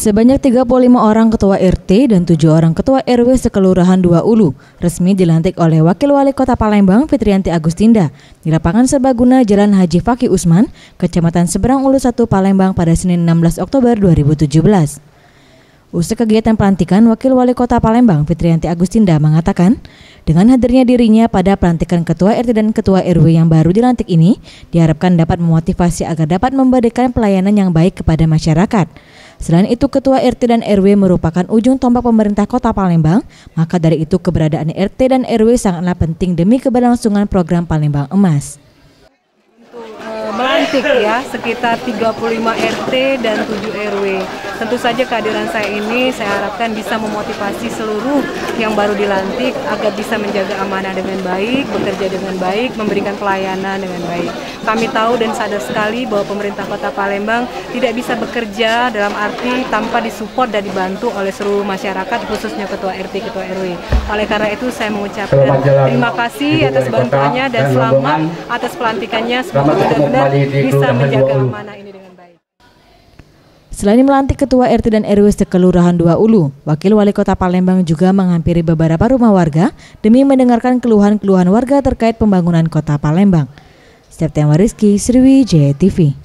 Sebanyak 35 orang ketua RT dan 7 orang ketua RW sekelurahan Dua Ulu resmi dilantik oleh Wakil Wali Kota Palembang Fitriyanti Agustinda di lapangan serbaguna Jalan Haji Fakih Usman, Kecamatan Seberang Ulu 1 Palembang pada Senin 16 Oktober 2017. Usai kegiatan pelantikan, Wakil Wali Kota Palembang Fitriyanti Agustinda mengatakan, dengan hadirnya dirinya pada pelantikan Ketua RT dan Ketua RW yang baru dilantik ini, diharapkan dapat memotivasi agar dapat memberikan pelayanan yang baik kepada masyarakat. Selain itu, Ketua RT dan RW merupakan ujung tombak pemerintah Kota Palembang, maka dari itu keberadaan RT dan RW sangatlah penting demi keberlangsungan program Palembang Emas. Melantik ya sekitar 35 RT dan 7 RW. Tentu saja kehadiran saya ini saya harapkan bisa memotivasi seluruh yang baru dilantik agar bisa menjaga amanah dengan baik, bekerja dengan baik, memberikan pelayanan dengan baik. Kami tahu dan sadar sekali bahwa pemerintah Kota Palembang tidak bisa bekerja dalam arti tanpa disupport dan dibantu oleh seluruh masyarakat, khususnya Ketua RT, Ketua RW. Oleh karena itu saya mengucapkan terima kasih atas bantuannya dan selamat atas pelantikannya. Semoga benar-benar bisa menjaga amanah ini dengan baik. Selain melantik Ketua RT dan RW sekelurahan Dua Ulu, Wakil Wali Kota Palembang juga menghampiri beberapa rumah warga demi mendengarkan keluhan-keluhan warga terkait pembangunan Kota Palembang. Septian Rizky, Sriwijaya TV.